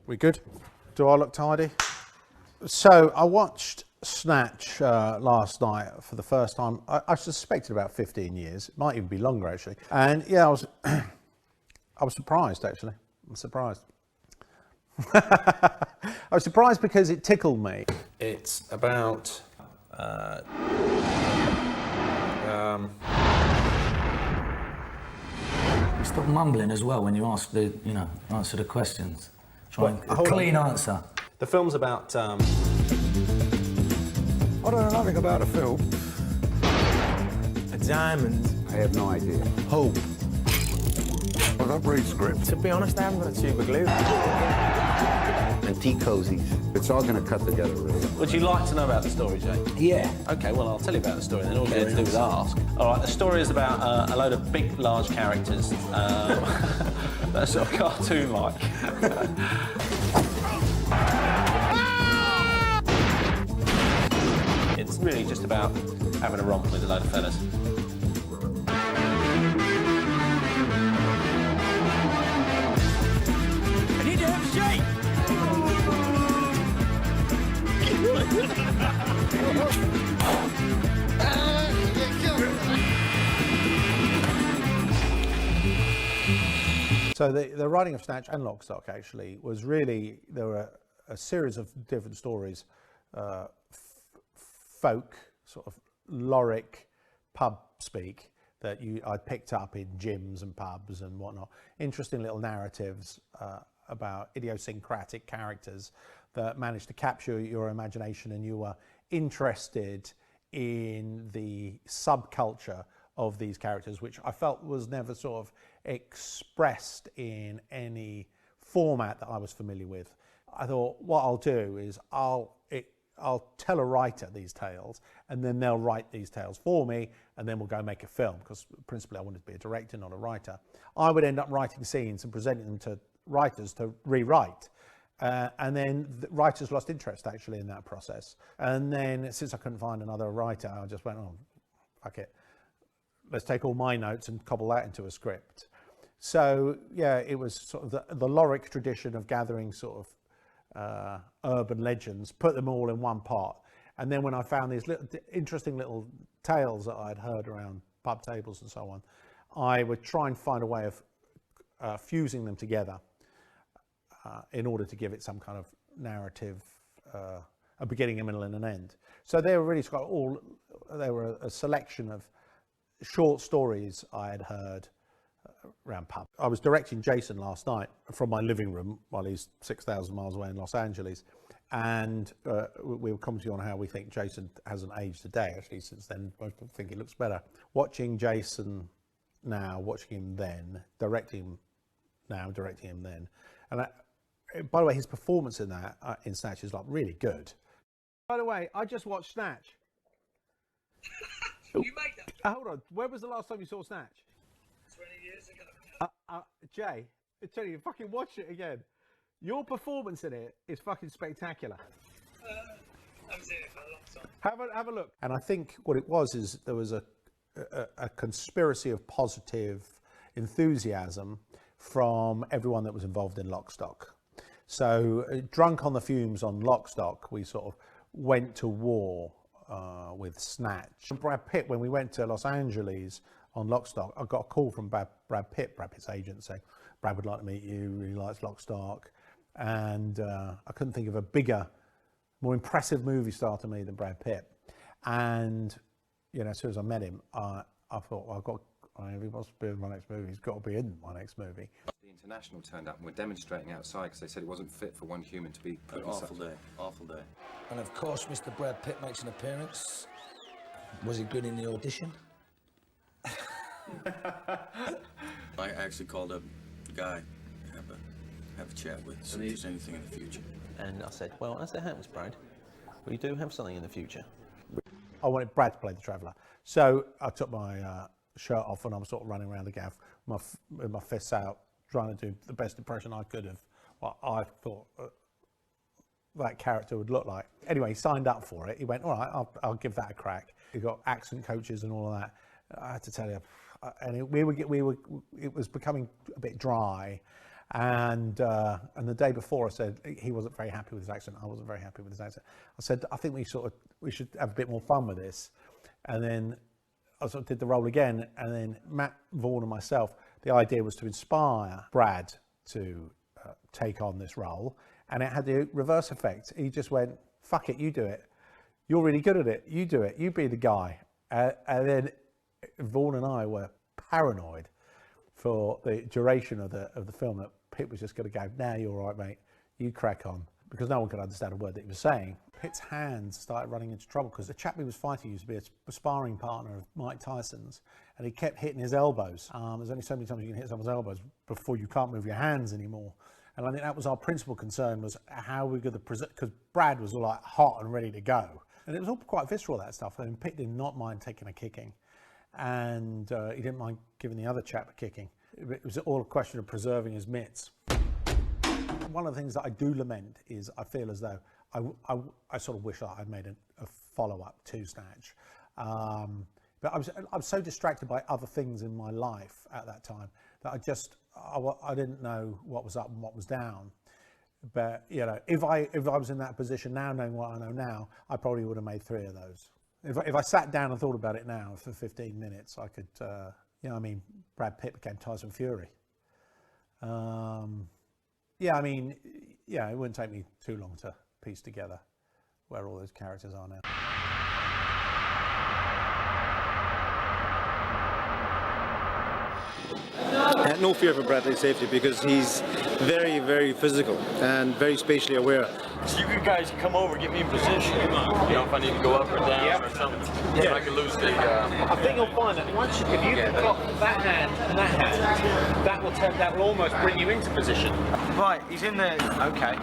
We good? Do I look tidy? So I watched Snatch last night for the first time. I suspected about 15 years. It might even be longer, actually. And yeah, I was surprised, actually. I'm surprised. I was surprised because it tickled me. It's about... Stop mumbling as well when you ask the, answer the questions. Try a clean answer. The film's about... I don't know nothing about a film. A diamond. I have no idea. Hope. I don't read script. To be honest, I haven't got a tube of glue. Antique cozies. It's all going to cut together, really. Would you like to know about the story, Jay? Yeah. Okay, well, I'll tell you about the story, and then all you have to do is ask. All right, the story is about a load of big, large characters that are sort of cartoon-like. It's really just about having a romp with a load of fellas. I need to have a shake. So the writing of Snatch and Lock, Stock actually was really, there were a series of different stories, folk, sort of lyric pub speak that I picked up in gyms and pubs and whatnot. Interesting little narratives about idiosyncratic characters that managed to capture your imagination, and you were interested in the subculture of these characters, which I felt was never sort of expressed in any format that I was familiar with. I thought what I'll do is I'll tell a writer these tales, and then they'll write these tales for me, and then we'll go make a film, because principally I wanted to be a director, not a writer. I would end up writing scenes and presenting them to writers to rewrite. And then the writers lost interest actually in that process. And then since I couldn't find another writer, I just went, oh, fuck it. Let's take all my notes and cobble that into a script. So yeah, it was sort of the lyric tradition of gathering sort of urban legends, put them all in one pot. And then when I found these interesting little tales that I'd heard around pub tables and so on, I would try and find a way of fusing them together in order to give it some kind of narrative, a beginning, a middle and an end. So they were really they were a selection of short stories I had heard around pub. I was directing Jason last night from my living room while he's 6,000 miles away in Los Angeles, and we were commenting on how we think Jason hasn't aged a day. Actually, since then, I think he looks better. Watching Jason now, watching him then, directing him now, directing him then, and by the way, his performance in that in Snatch is like really good. By the way, I just watched Snatch. You made that? Hold on, when was the last time you saw Snatch? 20 years ago. Jay, I tell you, fucking watch it again. Your performance in it is fucking spectacular. I haven't seen it for a long time. Have a look. And I think what it was is there was a conspiracy of positive enthusiasm from everyone that was involved in Lock, Stock. So drunk on the fumes on Lock, Stock, we sort of went to war with Snatch. Brad Pitt, when we went to Los Angeles on Lock, Stock, I got a call from Brad Pitt's agent saying, Brad would like to meet you, really likes Lock, Stock. And I couldn't think of a bigger, more impressive movie star to me than Brad Pitt. And, as soon as I met him, I thought, well, if he wants to be in my next movie, he's got to be in my next movie. The International turned up and were demonstrating outside because they said it wasn't fit for one human to be put in Awful day. And of course, Mr. Brad Pitt makes an appearance. Was he good in the audition? I actually called up Guy to have a chat with, see if there's anything in the future. And I said, well, as it happens, Brad, we do have something in the future. I wanted Brad to play the Traveller. So I took my shirt off and I was sort of running around the gaff with my fists out, trying to do the best impression I could of what I thought that character would look like. Anyway, he signed up for it. He went, all right, I'll give that a crack. He got accent coaches and all of that. I had to tell you, and it was becoming a bit dry. And the day before, I said he wasn't very happy with his accent. I wasn't very happy with his accent. I said, I think we should have a bit more fun with this. And then I sort of did the role again. And then Matt Vaughn and myself, the idea was to inspire Brad to take on this role. And it had the reverse effect. He just went, fuck it, you do it. You're really good at it. You do it. You be the guy. And then Vaughn and I were paranoid for the duration of the film that Pitt was just going to go, nah, you're all right, mate. You crack on. Because no one could understand a word that he was saying. Pitt's hands started running into trouble because the chap he was fighting used to be a sparring partner of Mike Tyson's, and he kept hitting his elbows. There's only so many times you can hit someone's elbows before you can't move your hands anymore. And I think that was our principal concern, was how we could present, because Brad was all like hot and ready to go. And it was all quite visceral, that stuff. And Pitt did not mind taking a kicking. And he didn't mind giving the other chap a kicking. It was all a question of preserving his mitts. One of the things that I do lament is I feel as though I sort of wish that I'd made a follow-up to Snatch. But I was so distracted by other things in my life at that time that I didn't know what was up and what was down. But you know, if I was in that position now, knowing what I know now, I probably would have made 3 of those. If I sat down and thought about it now for 15 minutes, I could, you know, I mean, Brad Pitt became Tyson Fury. Yeah, I mean, yeah, it wouldn't take me too long to piece together where all those characters are now. No fear for Bradley's safety because he's very, very physical and very spatially aware. So you guys come over, get me in position. You know, if I need to go up or down or something. Yeah. So I can lose the... I think you'll find that once if you can block that hand and that hand, that will almost bring you into position. Right, he's in there. Okay.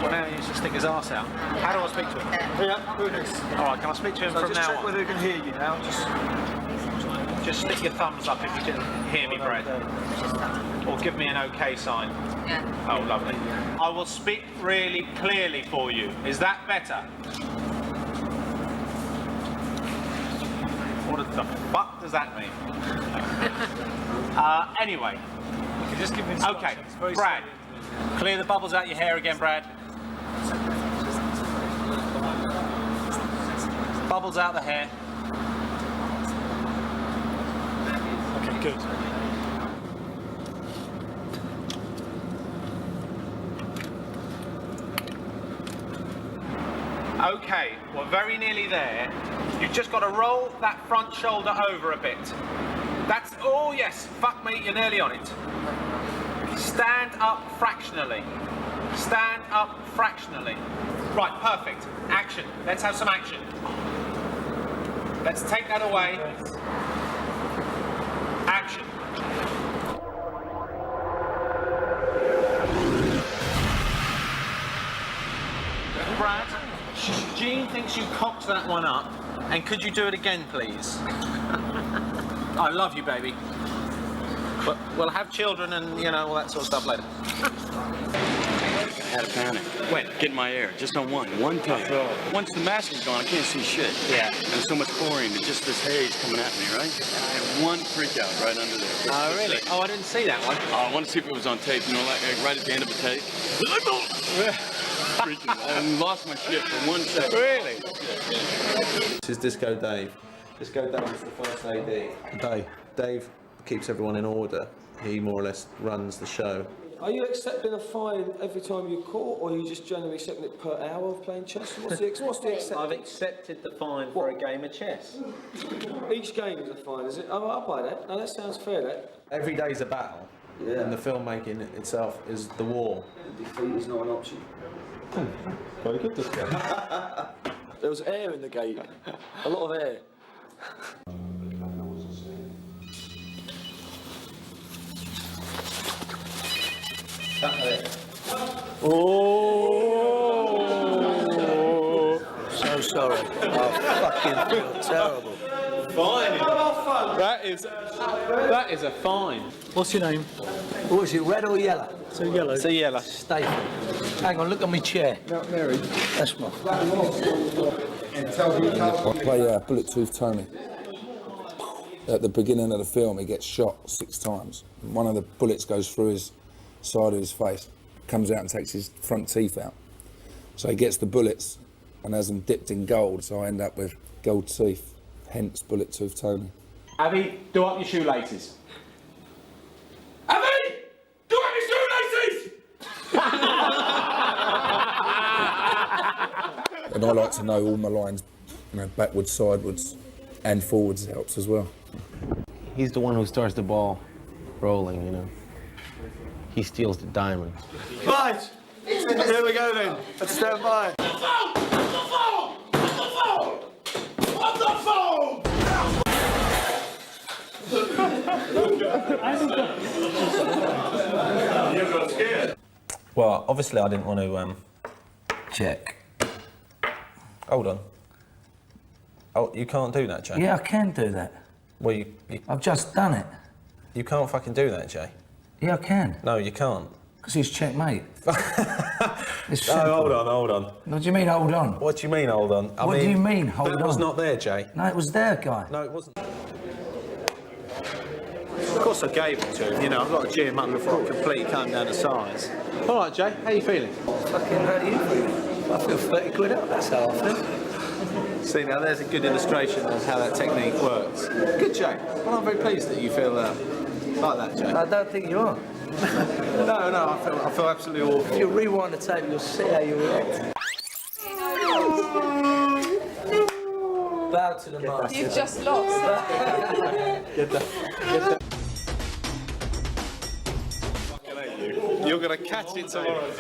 Well, now he needs to stick his arse out. How do I speak to him? Yeah, do this. All right, can I speak to him from now on? Just check whether he can hear you now. Just stick your thumbs up if you can hear me, Brad. Or give me an OK sign. Yeah. Oh, lovely. I will speak really clearly for you. Is that better? What the fuck does that mean? Anyway. You can just give me OK, Brad. Clear the bubbles out your hair again, Brad. Bubbles out the hair. Okay, good. Okay, we're very nearly there. You've just got to roll that front shoulder over a bit. That's, oh yes, fuck me, you're nearly on it. Stand up fractionally. Stand up fractionally. Right, perfect. Action. Let's have some action. Let's take that away. Action. Brad, Jean thinks you cocked that one up, and could you do it again, please? I love you, baby. But we'll have children and, you know, all that sort of stuff later. I had a panic. When? Get in my air, just on one take. Once the mask is gone, I can't see shit. Yeah. And there's so much chlorine, it's just this haze coming at me, right? I had one freak out right under there. Oh, really? Oh, I didn't see that one. I want to see if it was on tape, you know, like right at the end of a take. Freaking out. I lost my shit for 1 second. Really? This is Disco Dave. Disco Dave is the first AD. Dave keeps everyone in order. He more or less runs the show. Are you accepting a fine every time you call, or are you just generally accepting it per hour of playing chess? What's the acceptance? I've accepted the fine for a game of chess. Each game is a fine, is it? Oh, I'll buy that. No, that sounds fair, that. Every day's a battle, and the filmmaking itself is the war. Defeat is not an option. Very good, this guy. There was air in the gate. A lot of air. Oh! So sorry. I fucking feel terrible. Fine. That is a fine. What's your name? What is it, red or yellow? It's a yellow. It's a yellow. Statham. Hang on, look at my chair. Not married. That's my... I play Bulletproof Tony. At the beginning of the film, he gets shot 6 times. One of the bullets goes through his side of his face, comes out and takes his front teeth out. So he gets the bullets and has them dipped in gold, so I end up with gold teeth, hence Bullet Tooth Tony. Abby, do up your shoelaces. Abby! Do up your shoelaces! And I like to know all my lines, you know, backwards, sideways, and forwards helps as well. He's the one who starts the ball rolling, you know. He steals the diamonds. Right, here we go then. Let's stand by. You got scared. Well, obviously I didn't want to, Check. Hold on. Oh, you can't do that, Jay? Yeah, I can do that. Well, you I've just done it. You can't fucking do that, Jay. Yeah, I can. No, you can't. Because it's checkmate. It's No, simple. hold on. What do you mean, hold on? What do you mean, hold on? What do you mean, hold on? That was not there, Jay. No, it was there, Guy. No, it wasn't. Of course I gave it to him, you know, I've got to cheer him up before I completely calm down to size. All right, Jay, how you feeling? Fucking how do you feel? I feel 30 quid out, that's how I feel. See, now there's a good illustration of how that technique works. Good, Jay. Well, I'm very pleased that you feel like that, Jay. I don't think you are. No, I feel absolutely awful. If you rewind the tape, you'll see how you react. Bow to the master. You've just lost. Get that. You're going to catch it tomorrow.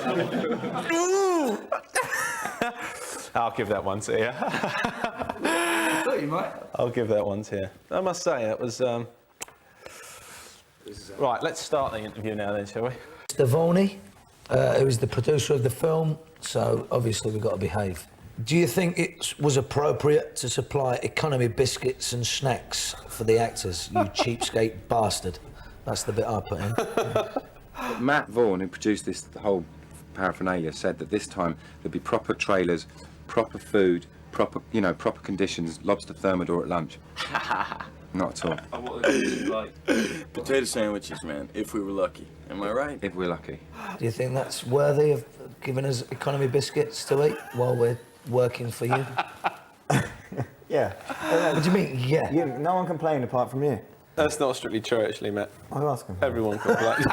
I'll give that one to you. I thought you might. I'll give that one to you. I must say, that was... Right, let's start the interview now then, shall we? Mr. Vinny, who is the producer of the film, so obviously we've got to behave. Do you think it was appropriate to supply economy biscuits and snacks for the actors, you cheapskate bastard? That's the bit I put in. Matt Vaughan, who produced this whole paraphernalia, said that this time there'd be proper trailers, proper food, proper conditions, lobster thermidor at lunch. Not at all. Potato sandwiches, man, if we were lucky. Am I right? If we're lucky. Do you think that's worthy of giving us economy biscuits to eat while we're working for you? Yeah. What do you mean, yeah? No one complained apart from you. That's not strictly true, actually, Matt. I'll ask him. Everyone complains.